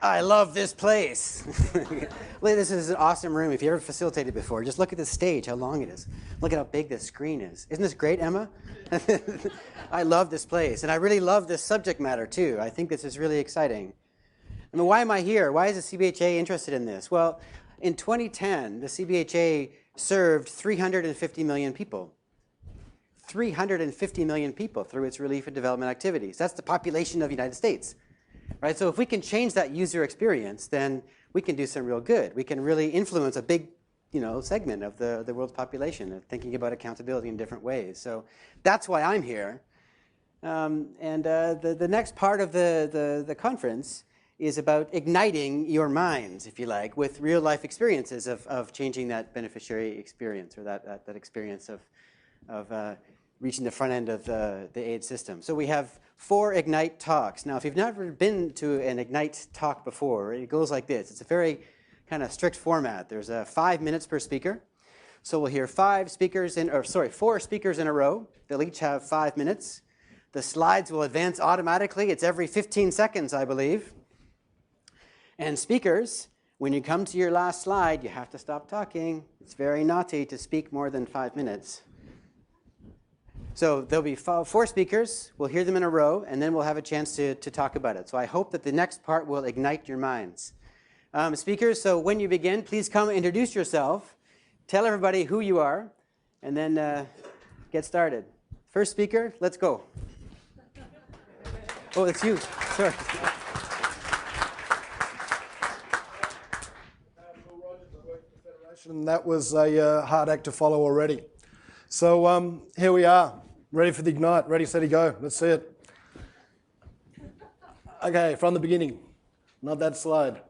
I love this place. This is an awesome room. If you ever facilitated before, just look at the stage, how long it is. Look at how big the screen is. Isn't this great, Emma? I love this place. And I really love this subject matter, too. I think this is really exciting. I mean, why am I here? Why is the CBHA interested in this? Well, in 2010, the CBHA served 350 million people. 350 million people through its relief and development activities. That's the population of the United States. Right? So if we can change that user experience, then we can do some real good. We can really influence a big segment of the world's population of thinking about accountability in different ways. So that's why I'm here. The next part of the conference is about igniting your minds, if you like, with real life experiences of changing that beneficiary experience or that experience of reaching the front end of the aid system. So we have 4 Ignite talks. Now, if you've never been to an Ignite talk before, it goes like this. It's a very kind of strict format. There's 5 minutes per speaker. So we'll hear 4 speakers in a row. They'll each have 5 minutes. The slides will advance automatically. It's every 15 seconds, I believe. And speakers, when you come to your last slide, you have to stop talking. It's very naughty to speak more than 5 minutes. So there'll be 4 speakers. We'll hear them in a row, and then we'll have a chance to talk about it. So I hope that the next part will ignite your minds. Speakers, so when you begin, please come introduce yourself. Tell everybody who you are, and then get started. First speaker, let's go. Oh, it's you. Sorry. And that was a hard act to follow already. So here we are, ready for the Ignite, ready, steady, go. Let's see it. Okay, from the beginning, not that slide.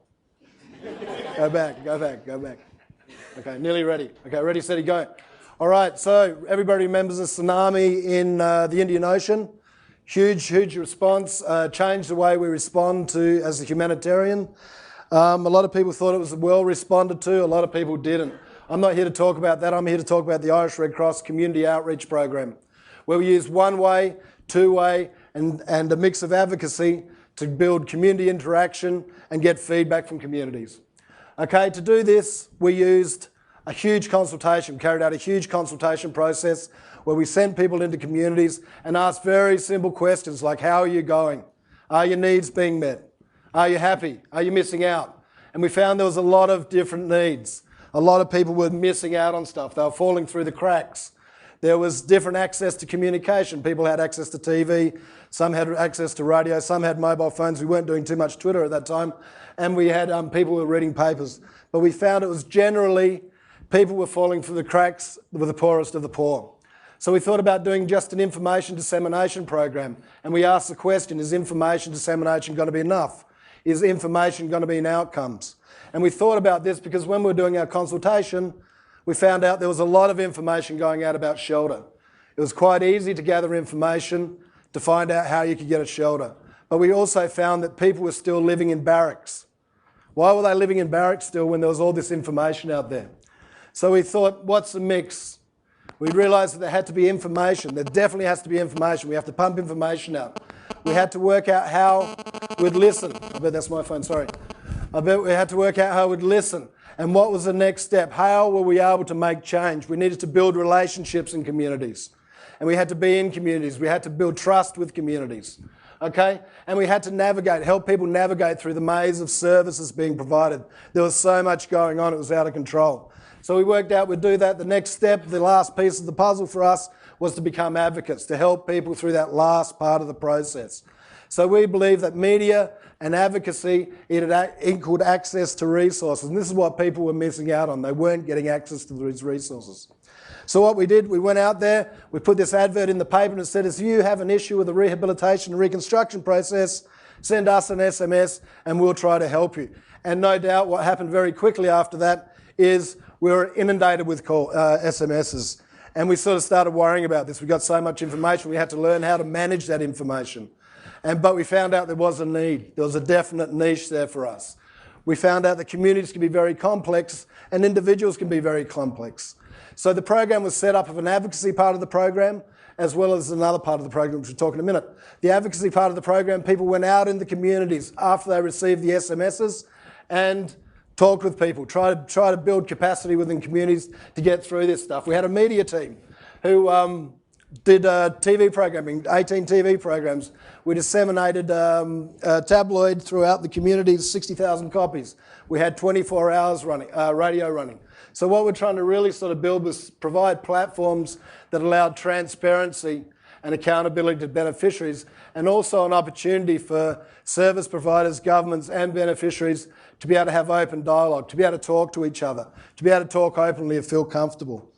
Go back, go back, go back. Okay, nearly ready. Okay, ready, steady, go. All right, so everybody remembers the tsunami in the Indian Ocean. Huge response, changed the way we respond to as a humanitarian. A lot of people thought it was well responded to, a lot of people didn't. I'm not here to talk about that. I'm here to talk about the Irish Red Cross Community Outreach Program, where we use one-way, two-way, and a mix of advocacy to build community interaction and get feedback from communities. Okay, to do this, we used a huge consultation, carried out a huge consultation process where we sent people into communities and asked very simple questions like, how are you going? Are your needs being met? Are you happy? Are you missing out? And we found there was a lot of different needs. A lot of people were missing out on stuff. They were falling through the cracks. There was different access to communication. People had access to TV, some had access to radio, some had mobile phones. We weren't doing too much Twitter at that time. And we had people who were reading papers. But we found it was generally people were falling through the cracks with the poorest of the poor. So we thought about doing just an information dissemination program. And we asked the question, is information dissemination going to be enough? Is information going to be in outcomes? And we thought about this because when we were doing our consultation, we found out there was a lot of information going out about shelter. It was quite easy to gather information to find out how you could get a shelter. But we also found that people were still living in barracks. Why were they living in barracks still when there was all this information out there? So we thought, what's the mix? We realised that there had to be information. There definitely has to be information. We have to pump information out. We had to work out how we'd listen. I bet that's my phone, sorry. I bet we had to work out how we'd listen. And what was the next step? How were we able to make change? We needed to build relationships in communities. And we had to be in communities. We had to build trust with communities. Okay? And we had to help people navigate through the maze of services being provided. There was so much going on, it was out of control. So we worked out we'd do that. The next step, the last piece of the puzzle for us, was to become advocates, to help people through that last part of the process. So we believe that media and advocacy equaled access to resources. And this is what people were missing out on. They weren't getting access to these resources. So what we did, we went out there, we put this advert in the paper and it said, if you have an issue with the rehabilitation and reconstruction process, send us an SMS and we'll try to help you. And no doubt what happened very quickly after that is we were inundated with SMSs. And we sort of started worrying about this. We got so much information, we had to learn how to manage that information. But we found out there was a need. There was a definite niche there for us. We found out that communities can be very complex and individuals can be very complex. So the program was set up of an advocacy part of the program as well as another part of the program, which we'll talk in a minute. The advocacy part of the program, people went out in the communities after they received the SMSs and talked with people, try to build capacity within communities to get through this stuff. We had a media team who did TV programming, 18 TV programs. We disseminated tabloid throughout the communities, 60,000 copies. We had 24 hours running, radio running. So what we're trying to really sort of build was provide platforms that allowed transparency and accountability to beneficiaries, and also an opportunity for service providers, governments and beneficiaries to be able to have open dialogue, to be able to talk to each other, to be able to talk openly and feel comfortable.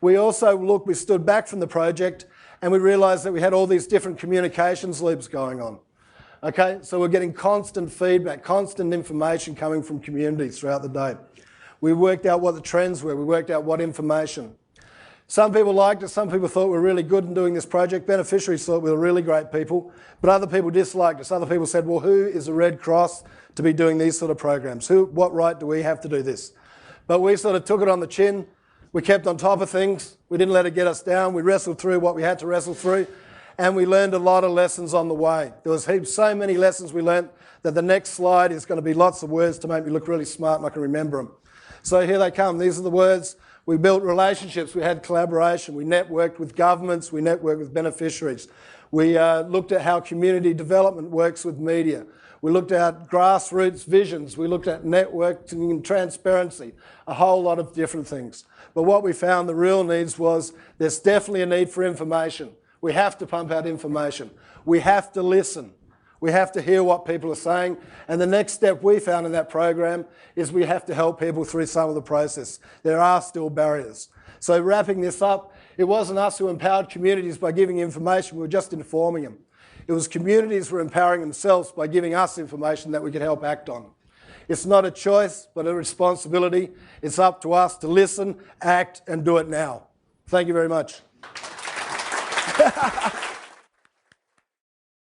We also we stood back from the project and we realised that we had all these different communications loops going on. Okay, so we're getting constant feedback, constant information coming from communities throughout the day. We worked out what the trends were, we worked out what information. Some people liked it, some people thought we were really good in doing this project. Beneficiaries thought we were really great people, but other people disliked us. Other people said, well, who is the Red Cross to be doing these sort of programs? What right do we have to do this? But we sort of took it on the chin. We kept on top of things. We didn't let it get us down. We wrestled through what we had to wrestle through, and we learned a lot of lessons on the way. There was so many lessons we learned that the next slide is going to be lots of words to make me look really smart and I can remember them. So here they come. These are the words. We built relationships, we had collaboration, we networked with governments, we networked with beneficiaries. We looked at how community development works with media. We looked at grassroots visions, we looked at networking and transparency, a whole lot of different things. But what we found the real needs was there's definitely a need for information. We have to pump out information. We have to listen. We have to hear what people are saying. And the next step we found in that program is we have to help people through some of the process. There are still barriers. So wrapping this up, it wasn't us who empowered communities by giving information, we were just informing them. It was communities who were empowering themselves by giving us information that we could help act on. It's not a choice, but a responsibility. It's up to us to listen, act, and do it now. Thank you very much.